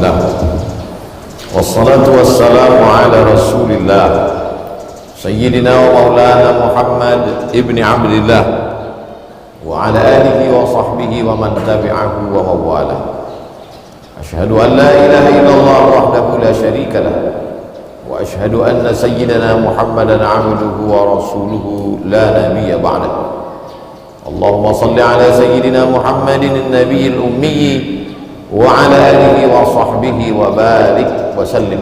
Alhamdulillah, wassalatu wassalamu ala rasulillah Sayyidina wa maulana Muhammad ibn Abdillah wa ala alihi wa sahbihi wa man tabi'ahu wa mawala. Ashhadu an la ilaha illallah wahdahu la sharika lah wa ashhadu anna sayyidina Muhammadan abduhu wa rasuluhu la nabiyya ba'dah. Allahumma salli ala sayyidina Muhammadin an-nabiyil ummi wa ala alihi wa sahbihi wa barik wa sallim.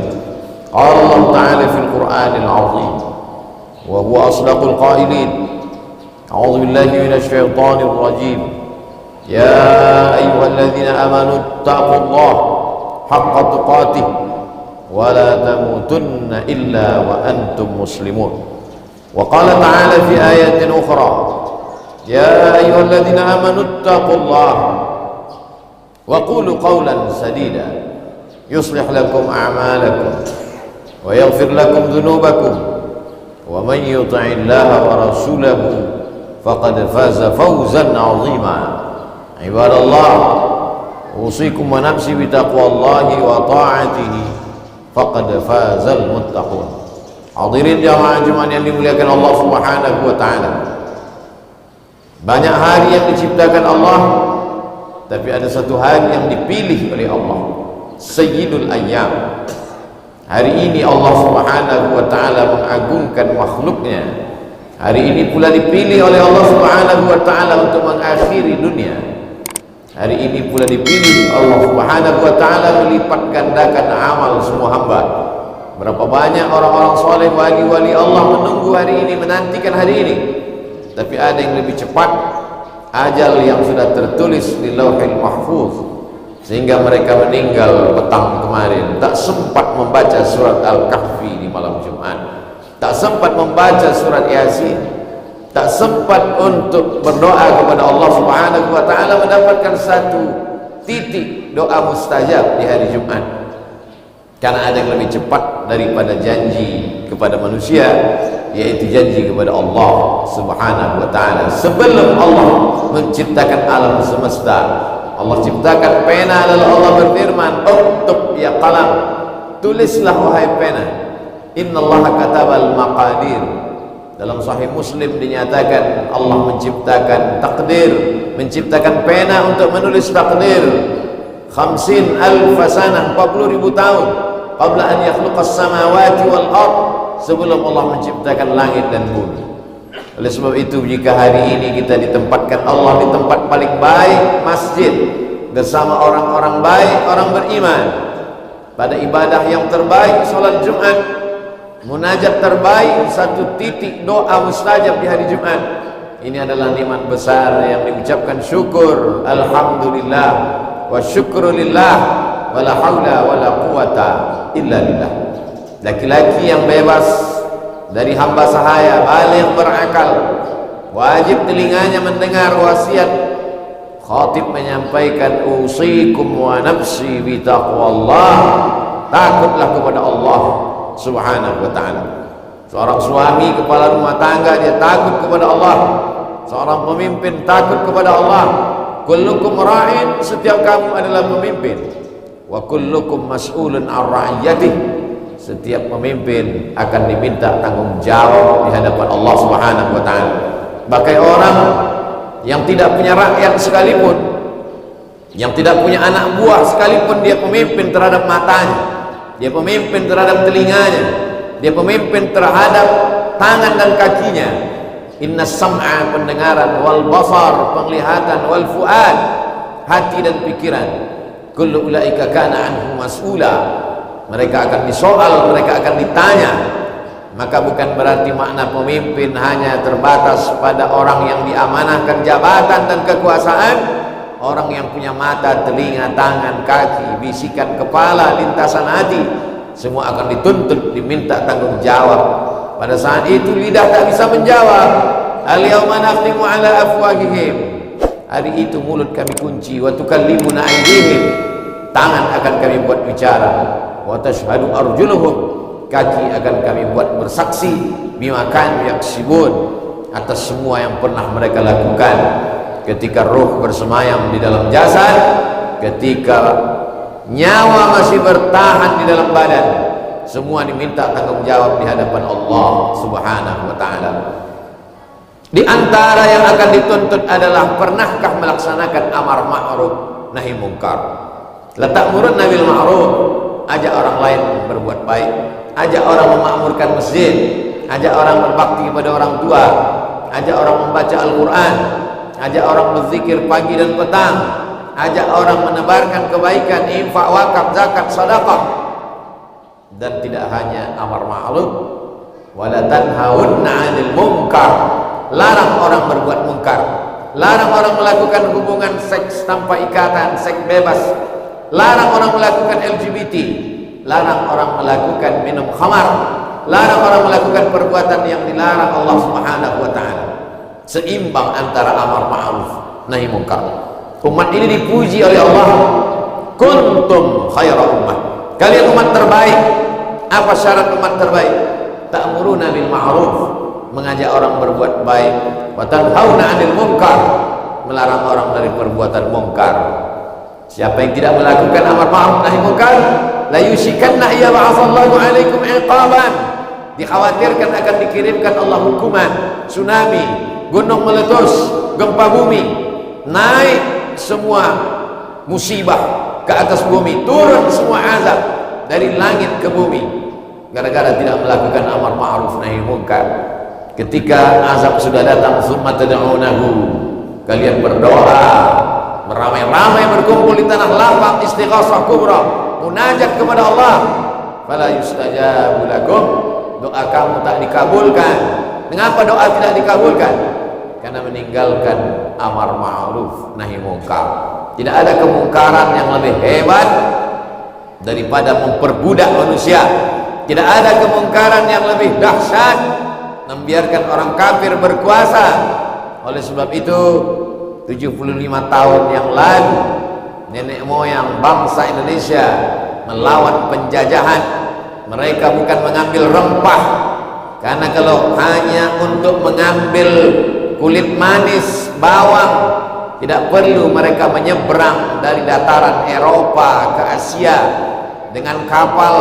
Qala Allah ta'ala fil Qur'anil 'azim wa huwa asdaqul qailin. A'udzu billahi minasy syaithanir rajim. Ya ayyuhalladzina amanu taqullaha haqqa tuqatih wa la tamutunna illa wa antum muslimun. Wa qala ta'ala fi ayatin ukhra. Ya ayyuhalladzina amanu taqullaha wa qulu qawlan sadida yuslih lakum a'malakum wa yaghfir lakum dhunubakum wa man yuti'illaha wa rasulahu faqad faza fawzan 'azima. Ibadallah, usikum wa nafsi bi taqwallahi wa ta'atihi faqad fazal muttaqun. Hadirin jamaah Jumat yang dimuliakan Allah Subhanahu wa taala. Banyak hari yang diciptakan Allah, tapi ada satu hari yang dipilih oleh Allah, Sayyidul Ayyam. Hari ini Allah Subhanahu wa ta'ala mengagungkan makhluknya. Hari ini pula dipilih oleh Allah Subhanahu wa ta'ala untuk mengakhiri dunia. Hari ini pula dipilih Allah Subhanahu wa ta'ala melipat gandakan amal semua hamba. Berapa banyak orang-orang soleh, wali-wali Allah menunggu hari ini, menantikan hari ini. Tapi ada yang lebih cepat, ajal yang sudah tertulis di Lauhil Mahfuz, sehingga mereka meninggal petang kemarin, tak sempat membaca surat Al-Kahfi di malam Jumat, tak sempat membaca surat Yasin, tak sempat untuk berdoa kepada Allah Subhanahu wa ta'ala mendapatkan satu titik doa mustajab di hari Jumat. Karena ada yang lebih cepat daripada janji kepada manusia, yaitu janji kepada Allah Subhanahu wa ta'ala. Sebelum Allah menciptakan alam semesta, Allah ciptakan pena, lalu Allah berfirman, uktub ya qalam, tulislah wahai pena. Innallaha katabal maqadir. Dalam Sahih Muslim dinyatakan Allah menciptakan takdir, menciptakan pena untuk menulis takdir. 50,000 sanah, 40,000 tahun qabla an yakhluqas samawati wal ard, sebelum Allah menciptakan langit dan bumi. Oleh sebab itu, jika hari ini kita ditempatkan Allah di tempat paling baik, masjid, bersama orang-orang baik, orang beriman, pada ibadah yang terbaik, sholat Jumat, munajat terbaik, satu titik doa mustajab di hari Jumat, ini adalah nikmat besar yang diucapkan syukur, alhamdulillah wa syukrulillah wa la hawla wa la quwata illa billah. Laki-laki yang bebas dari hamba sahaya, baligh berakal, wajib telinganya mendengar wasiat khatib menyampaikan, usikum wa nafsi bi taqwallah, takutlah kepada Allah Subhanahu wa ta'ala. Seorang suami, kepala rumah tangga, dia takut kepada Allah. Seorang pemimpin takut kepada Allah. Kullukum ra'in, setiap kamu adalah pemimpin, wa kullukum mas'ulun an ra'iyatih, setiap pemimpin akan diminta tanggung jawab di hadapan Allah Subhanahu wa ta'ala. Bahkan orang yang tidak punya rakyat sekalipun, yang tidak punya anak buah sekalipun, dia pemimpin terhadap matanya, dia pemimpin terhadap telinganya, dia pemimpin terhadap tangan dan kakinya. Inna sam'a, pendengaran, wal basar, penglihatan, wal fuad, hati dan pikiran, kullu ulaika kana anhu mas'ula, mereka akan disoal, mereka akan ditanya. Maka bukan berarti makna pemimpin hanya terbatas pada orang yang diamanahkan jabatan dan kekuasaan. Orang yang punya mata, telinga, tangan, kaki, bisikan kepala, lintasan hati, semua akan dituntut, diminta tanggung jawab. Pada saat itu lidah tak bisa menjawab. Al-yawma nakhtimu ala afwahihim, hari itu mulut kami kunci. Wa tukallimuna aydihim, tangan akan kami buat bicara. Wa tashhadu arjuluhum, kaki akan kami buat bersaksi, bima kanu yaksibun, atas semua yang pernah mereka lakukan. Ketika ruh bersemayam di dalam jasad, ketika nyawa masih bertahan di dalam badan, semua diminta tanggung jawab di hadapan Allah Subhanahu wa taala. Di antara yang akan dituntut adalah pernahkah melaksanakan amar ma'ruf nahi mungkar. La ta'murunna bil ma'ruf, ajak orang lain berbuat baik, ajak orang memakmurkan masjid, ajak orang berbakti kepada orang tua, ajak orang membaca Al-Quran, ajak orang berzikir pagi dan petang, ajak orang menebarkan kebaikan, infak, wakaf, zakat, sedekah. Dan tidak hanya amar ma'ruf, wala tanhaunna 'anil munkar, larang orang berbuat mungkar, larang orang melakukan hubungan seks tanpa ikatan, seks bebas, larang orang melakukan LGBT, larang orang melakukan minum khamar, larang orang melakukan perbuatan yang dilarang Allah Subhanahu wa taala. Seimbang antara amar ma'ruf nahi mungkar. Umat ini dipuji oleh Allah, kuntum khaira ummah, kalian umat terbaik. Apa syarat umat terbaik? Ta'muruna bil ma'ruf, mengajak orang berbuat baik, wa tanhauna 'anil munkar, melarang orang dari perbuatan mungkar. Siapa yang tidak melakukan amar ma'ruf nahi munkar, la yushikanna ya ba'athallahu 'alaikum 'iqaban, dikhawatirkan akan dikirimkan Allah hukuman, tsunami, gunung meletus, gempa bumi, naik semua musibah ke atas bumi, turun semua azab dari langit ke bumi gara-gara tidak melakukan amar ma'ruf nahi munkar. Ketika azab sudah datang, summa tad'unahu, kalian berdoa, beramai-ramai berkumpul di tanah lapang, istighasah kubra, munajat kepada Allah, fala yustajabu lakum, doa kamu tak dikabulkan. Mengapa doa tidak dikabulkan? Karena meninggalkan amar ma'ruf nahi munkar. Tidak ada kemungkaran yang lebih hebat daripada memperbudak manusia. Tidak ada kemungkaran yang lebih dahsyat membiarkan orang kafir berkuasa. Oleh sebab itu 75 tahun yang lalu nenek moyang bangsa Indonesia melawan penjajahan. Mereka bukan mengambil rempah, karena kalau hanya untuk mengambil kulit manis, bawang, tidak perlu mereka menyeberang dari dataran Eropa ke Asia dengan kapal,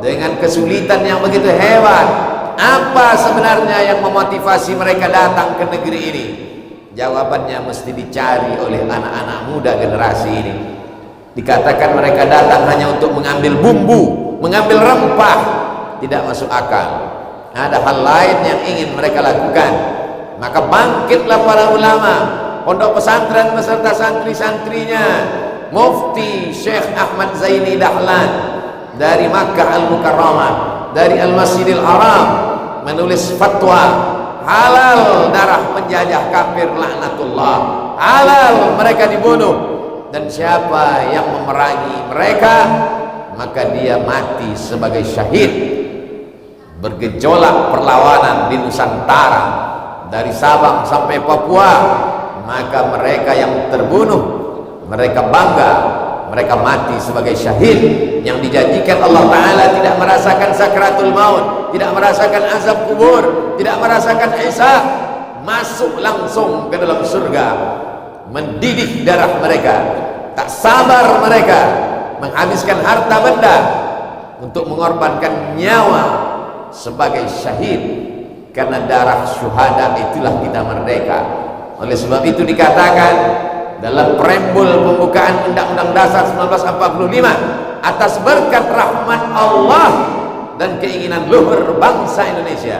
dengan kesulitan yang begitu hebat. Apa sebenarnya yang memotivasi mereka datang ke negeri ini? Jawabannya mesti dicari oleh anak-anak muda generasi ini. Dikatakan mereka datang hanya untuk mengambil bumbu, mengambil rempah, tidak masuk akal. Ada hal lain yang ingin mereka lakukan. Maka bangkitlah para ulama, pondok pesantren beserta santri-santrinya, Mufti Syekh Ahmad Zaini Dahlan dari Makkah Al-Mukarramah, dari Al-Masjidil Haram, menulis fatwa halal darah penjajah kafir laknatullah, halal mereka dibunuh, dan siapa yang memerangi mereka maka dia mati sebagai syahid. Bergejolak perlawanan di Nusantara dari Sabang sampai Papua, maka mereka yang terbunuh mereka bangga, mereka mati sebagai syahid yang dijanjikan Allah Ta'ala tidak merasakan sakratul maut, tidak merasakan azab kubur, tidak merasakan hisab, masuk langsung ke dalam surga. Mendidih darah mereka, tak sabar mereka menghabiskan harta benda untuk mengorbankan nyawa sebagai syahid, karena darah syuhada itulah kita merdeka. Oleh sebab itu dikatakan dalam preambul pembukaan Undang-Undang Dasar 1945, atas berkat rahmat Allah dan keinginan luhur bangsa Indonesia,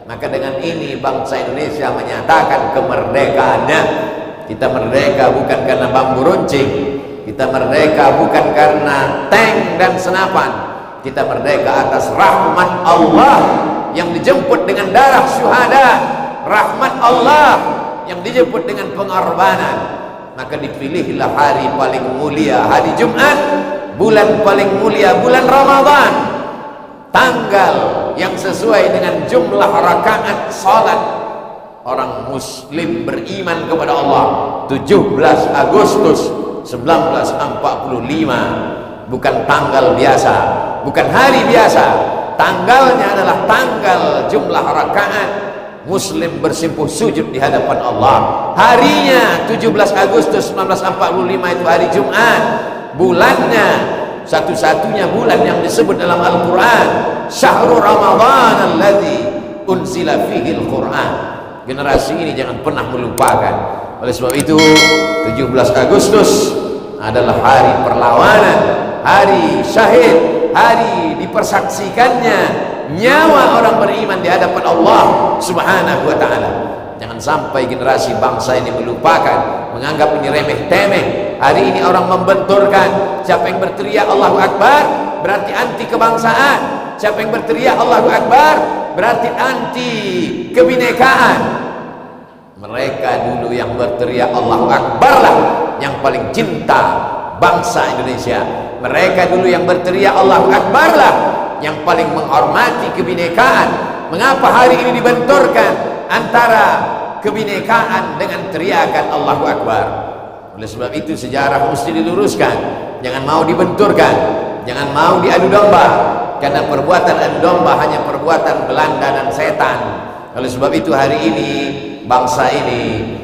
maka dengan ini bangsa Indonesia menyatakan kemerdekaannya. Kita merdeka bukan karena bambu runcing, kita merdeka bukan karena tank dan senapan, kita merdeka atas rahmat Allah yang dijemput dengan darah syuhada, rahmat Allah yang dijemput dengan pengorbanan. Maka dipilihlah hari paling mulia, hari Jumat, bulan paling mulia, bulan Ramadan, tanggal yang sesuai dengan jumlah rakaat salat orang muslim beriman kepada Allah, 17 Agustus 1945. Bukan tanggal biasa, bukan hari biasa, tanggalnya adalah tanggal jumlah rakaat muslim bersimpuh sujud di hadapan Allah. Harinya 17 Agustus 1945 itu hari Jumat, bulannya satu-satunya bulan yang disebut dalam Al-Quran, Syahrul Ramadan alladzi unzila fihi Al-Quran. Generasi ini jangan pernah melupakan. Oleh sebab itu 17 Agustus adalah hari perlawanan, hari syahid, hari dipersaksikannya nyawa orang beriman di hadapan Allah Subhanahu wa ta'ala. Jangan sampai generasi bangsa ini melupakan, menganggap ini remeh-temeh. Hari ini orang membenturkan. Siapa yang berteriak Allahu Akbar berarti anti kebangsaan. Siapa yang berteriak Allahu Akbar berarti anti kebinekaan. Mereka dulu yang berteriak Allahu Akbar lah yang paling cinta bangsa Indonesia. Mereka dulu yang berteriak Allahu Akbar lah yang paling menghormati kebinekaan. Mengapa hari ini dibenturkan antara kebinekaan dengan teriakan Allahu Akbar? Oleh sebab itu sejarah mesti diluruskan. Jangan mau dibenturkan, jangan mau diadu domba, karena perbuatan adu domba hanya perbuatan Belanda dan setan. Oleh sebab itu hari ini bangsa ini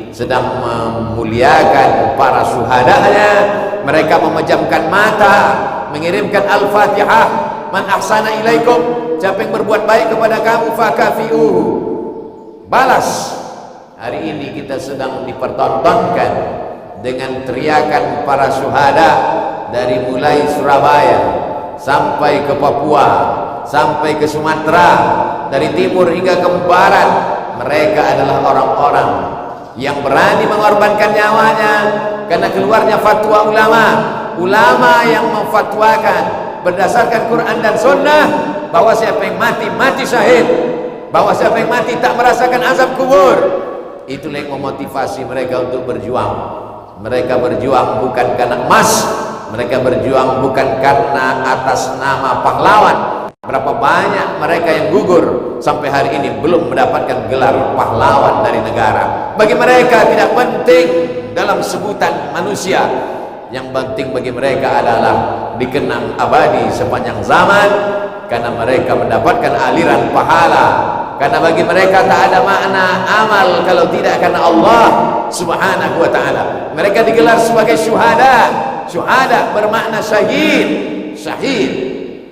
sedang memuliakan para syuhadanya. Mereka memejamkan mata, mengirimkan Al-Fatihah, man ahsana ilaikum, siapa yang berbuat baik kepada kamu fakafi'uhu, balas. Hari ini kita sedang dipertontonkan dengan teriakan para syuhada dari mulai Surabaya sampai ke Papua, sampai ke Sumatera, dari timur hingga ke barat. Mereka adalah orang-orang yang berani mengorbankan nyawanya karena keluarnya fatwa ulama yang memfatwakan berdasarkan Quran dan Sunnah bahwa siapa yang mati, mati syahid, bahwa siapa yang mati tak merasakan azab kubur. Itulah yang memotivasi mereka untuk berjuang. Mereka berjuang bukan karena emas, mereka berjuang bukan karena atas nama pahlawan. Berapa banyak mereka yang gugur sampai hari ini belum mendapatkan gelar pahlawan dari negara. Bagi mereka tidak penting dalam sebutan manusia. Yang penting bagi mereka adalah dikenang abadi sepanjang zaman, karena mereka mendapatkan aliran pahala. Karena bagi mereka tak ada makna amal kalau tidak karena Allah Subhanahu wa ta'ala. Mereka digelar sebagai syuhada. Syuhada bermakna syahid. Syahid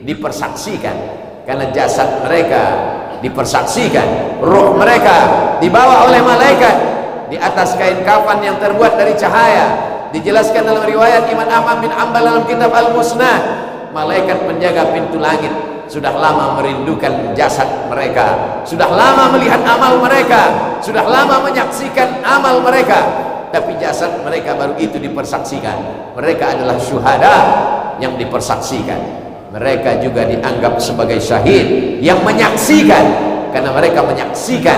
dipersaksikan karena jasad mereka dipersaksikan, ruh mereka dibawa oleh malaikat di atas kain kafan yang terbuat dari cahaya. Dijelaskan dalam riwayat Imam Ahmad bin Hanbal dalam kitab Al-Musnad, malaikat penjaga pintu langit sudah lama merindukan jasad mereka, sudah lama melihat amal mereka, sudah lama menyaksikan amal mereka, tapi jasad mereka baru itu dipersaksikan. Mereka adalah syuhada yang dipersaksikan. Mereka juga dianggap sebagai syahid yang menyaksikan, karena mereka menyaksikan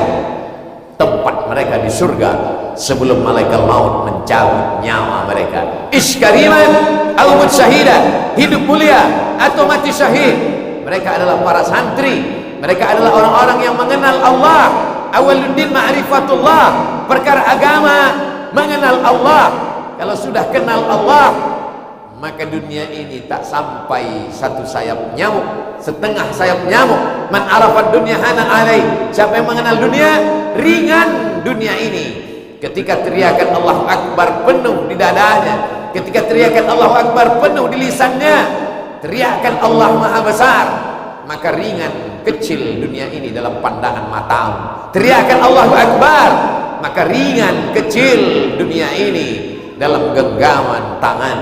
tempat mereka di surga sebelum malaikat maut mencabut nyawa mereka. Iskariman al-mut syahidan, hidup mulia atau mati syahid. Mereka adalah para santri, mereka adalah orang-orang yang mengenal Allah. Awaluddin ma'rifatullah, perkara agama mengenal Allah. Kalau sudah kenal Allah, maka dunia ini tak sampai satu sayap nyamuk, setengah sayap nyamuk. Man arafat dunia hana alaih, siapa yang mengenal dunia, ringan dunia ini. Ketika teriakan Allahu Akbar penuh di dadanya, ketika teriakan Allahu Akbar penuh di lisannya, teriakan Allah Maha Besar, maka ringan kecil dunia ini dalam pandangan matamu. Teriakan Allahu Akbar, maka ringan kecil dunia ini dalam genggaman tangan.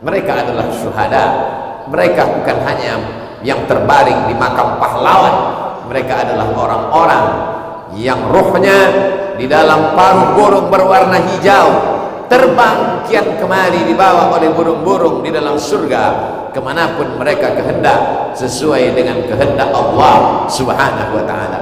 Mereka adalah syuhada. Mereka bukan hanya yang terbaring di makam pahlawan, mereka adalah orang-orang yang ruhnya di dalam paruh burung berwarna hijau, terbang kian kemari dibawa oleh burung-burung di dalam surga kemanapun mereka kehendak, sesuai dengan kehendak Allah Subhanahu wa ta'ala.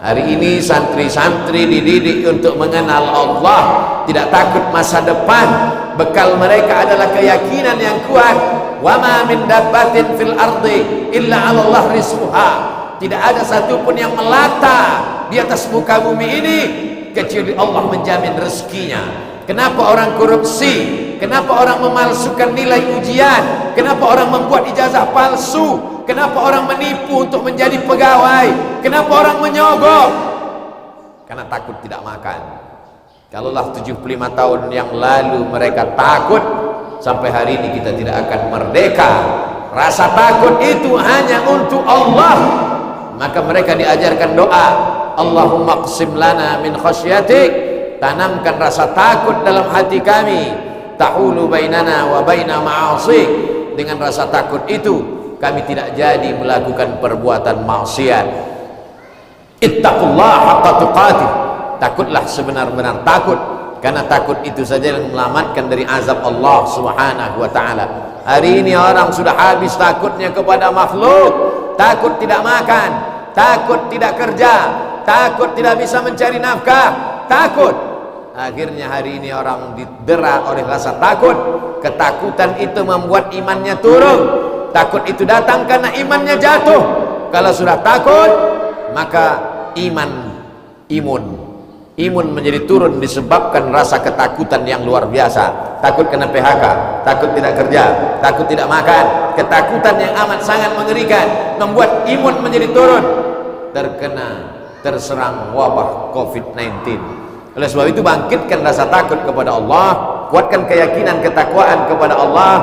Hari ini santri-santri dididik untuk mengenal Allah, tidak takut masa depan. Bekal mereka adalah keyakinan yang kuat. Wa ma min dabbatin fil ardi illa 'ala Allah rizquha. Tidak ada satupun yang melata di atas muka bumi ini kecuali Allah menjamin rezekinya. Kenapa orang korupsi? Kenapa orang memalsukan nilai ujian? Kenapa orang membuat ijazah palsu? Kenapa orang menipu untuk menjadi pegawai? Kenapa orang menyogok? Karena takut tidak makan. Kalaulah 75 tahun yang lalu mereka takut, sampai hari ini kita tidak akan merdeka rasa takut itu hanya untuk Allah, maka mereka diajarkan doa, Allahumma qsim lana min khasyatik, tanamkan rasa takut dalam hati kami, tahulu bainana wa baina ma'asik, dengan rasa takut itu kami tidak jadi melakukan perbuatan maksiat. Ittaqullah haqqa tuqatih, takutlah sebenar-benar takut, karena takut itu saja yang menyelamatkan dari azab Allah Subhanahu wa ta'ala. Hari ini orang sudah habis takutnya kepada makhluk, takut tidak makan, takut tidak kerja, takut tidak bisa mencari nafkah, takut. Akhirnya hari ini orang didera oleh rasa takut. Ketakutan itu membuat imannya turun, takut itu datang karena imannya jatuh. Kalau sudah takut, maka imun menjadi turun disebabkan rasa ketakutan yang luar biasa. Takut kena PHK, takut tidak kerja, takut tidak makan. Ketakutan yang amat sangat mengerikan membuat imun menjadi turun, terserang wabah COVID-19. Oleh sebab itu bangkitkan rasa takut kepada Allah, kuatkan keyakinan ketakwaan kepada Allah,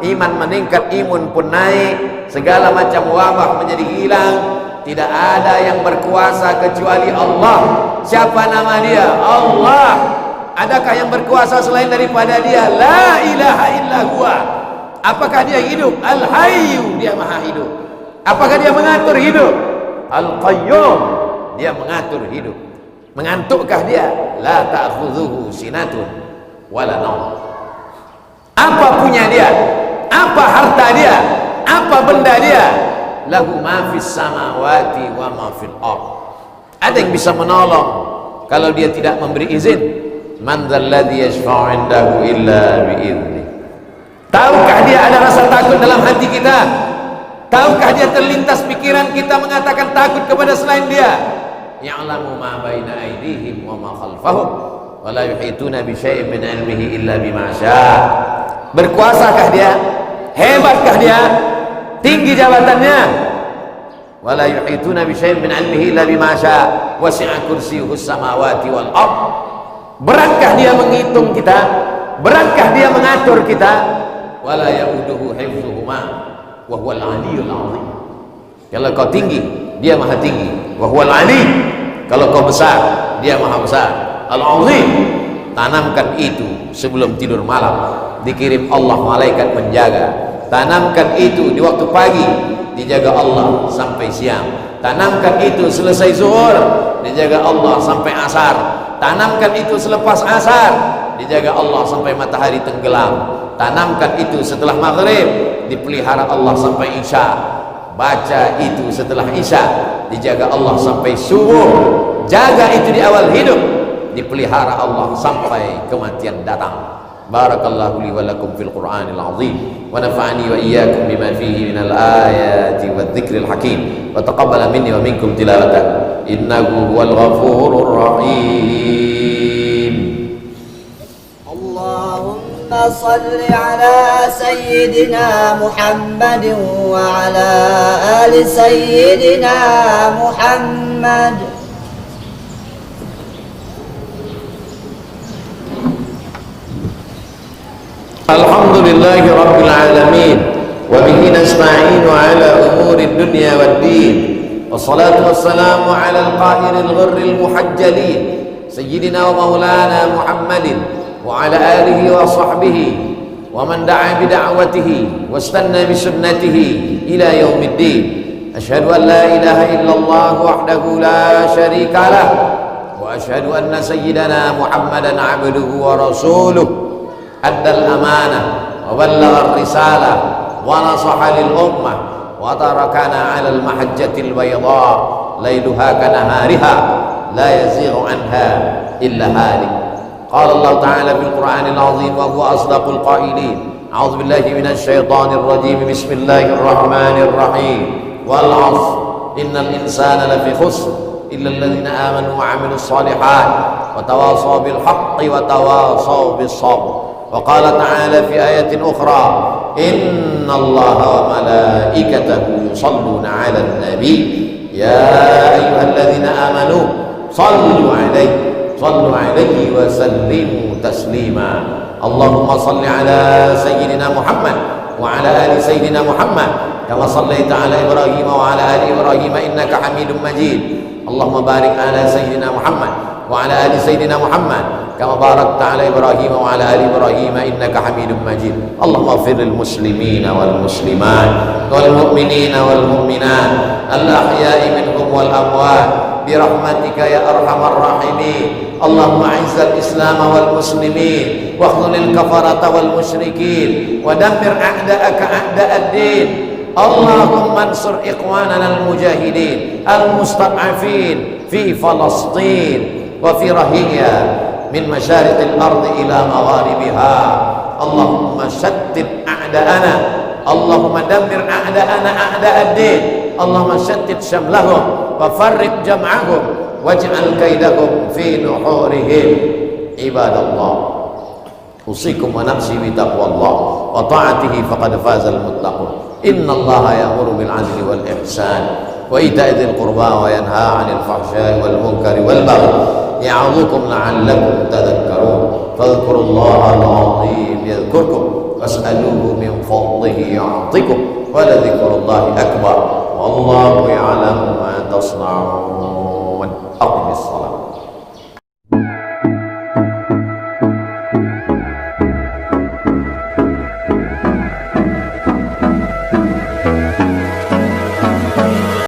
iman meningkat, imun pun naik, segala macam wabah menjadi hilang. Tidak ada yang berkuasa kecuali Allah. Siapa nama dia? Allah. Adakah yang berkuasa selain daripada dia? La ilaha illa huwa. Apakah dia hidup? Al-Hayyu, dia maha hidup. Apakah dia mengatur hidup? Al-Qayyum, dia mengatur hidup. Mengantukkah dia? La ta'khudhuhu sinatun wala naum. Apa punya dia? Apa harta dia? Apa benda dia? Lahu ma fis samawati wa ma fil ardh. Ada yang bisa menolong kalau dia tidak memberi izin? Man dzalladzi yashfa'u 'indahu illa bi'idznih. Tahukah dia ada rasa takut dalam hati kita? Tahukah dia terlintas pikiran kita mengatakan takut kepada selain dia? Ya'lamu ma baina aydihim wa ma khalfahum wa la yuhituna bi syai'in min 'ilmihi illa bima syaa. Berkuasakah dia? Hebatkah dia? Tinggi jabatannya? Wa la yuhituna bi syai'in min 'ilmihi illa bima syaa. Wasi'a kursiyyuhus samawati wal ardh. Beratkah dia menghitung kita? Beratkah dia mengatur kita? Wa la ya'uduhu hifdzuhuma wa huwal 'aliyyul 'azim. Kalau kau tinggi, dia maha tinggi. Wa huwal 'ali. Kalau kau besar, dia maha besar. Al-'azim. Tanamkan itu sebelum tidur malam, dikirim Allah malaikat menjaga. Tanamkan itu di waktu pagi, dijaga Allah sampai siang. Tanamkan itu selesai zuhur, dijaga Allah sampai asar. Tanamkan itu selepas asar, dijaga Allah sampai matahari tenggelam. Tanamkan itu setelah maghrib, dipelihara Allah sampai isya. Baca itu setelah isya, dijaga Allah sampai subuh. Jaga itu di awal hidup, dipelihara Allah sampai kematian datang. Barakallahu li wa lakum fil Qur'anil azim wa nafa'ani wa iyyakum bima fihi minal ayati wadh-dhikril hakim wa taqabbala minni wa minkum tilawatan innahu huwal ghafurur rahim. Allahumma salli ala sayyidina Muhammadin wa ala ali sayyidina Muhammad. Alhamdulillahi Rabbil Alamin, wa bihi nasta'inu ala umuri dunya wad din, wassalatu wassalamu ala al-qahiril ghurril muhajjalin sayyidina wa maulana Muhammadin wa ala alihi wa sahbihi wa man da'a bi da'watihi wastanna bi sunnatihi ila yaumiddin. Asyhadu an la ilaha illallah wahdahu la syarika lah wa asyhadu anna sayyidana Muhammadan abduhu wa rasuluh. Addal amanah wa ballagha ar-risalah wa nasaha lil ummah wa tarakana 'alal mahajjatil bayda lailuha kanahariha la yazighu anha illa halik. Qala Allah ta'ala fil Qur'anil 'azim wa huwa asdaqul qailin. A'udzu billahi minasy syaithanir rajim. Bismillahir rahmanir rahim. Wal 'ashr innal insana lafi khusr illa alladhina amanu wa 'amilus shalihat wa tawasaw bil haqqi wa tawasaw bis sabr. وقال تعالى في آية أخرى إن الله وملائكته يصلون على النبي يا أيها الذين آمنوا صلوا عليه وسلموا تسليما. اللهم صل على سيدنا محمد وعلى آل سيدنا محمد كما صليت على إبراهيم وعلى آل إبراهيم إنك حميد مجيد. اللهم بارك على سيدنا محمد وعلى آل سيدنا محمد كما باركت على إبراهيم وعلى آل إبراهيم إنك حميد مجيد. اللهم اغفر للمسلمين والمسلمات والمؤمنين والمؤمنات الأحياء منهم والأموات برحمتك يا أرحم الراحمين. اللهم أعز الإسلام والمسلمين واخذل الكفرة والمشركين ودمر أعداءك أعداء الدين. اللهم انصر إخواننا المجاهدين المستضعفين في فلسطين وفي رهية من مشارق الأرض إلى مغاربها. اللهم شتت أعداءنا، اللهم دمر أعداءنا أعداء الدين. اللهم شتت شملهم وفرق جمعهم واجعل كيدهم في نحورهم. عباد الله، أوصيكم ونفسي بتقوى الله وطاعته فقد فاز المتقون. إن الله يأمر بالعدل والإحسان وإيتاء ذي القربى وينهى عن الفحشاء والمنكر والبغي يعظكم لعلكم تذكرون. فاذكروا الله العظيم يذكركم واسألوه من فضله يعطكم ولذكر الله أكبر والله يعلم ما تصنعون. أقم الصلاة.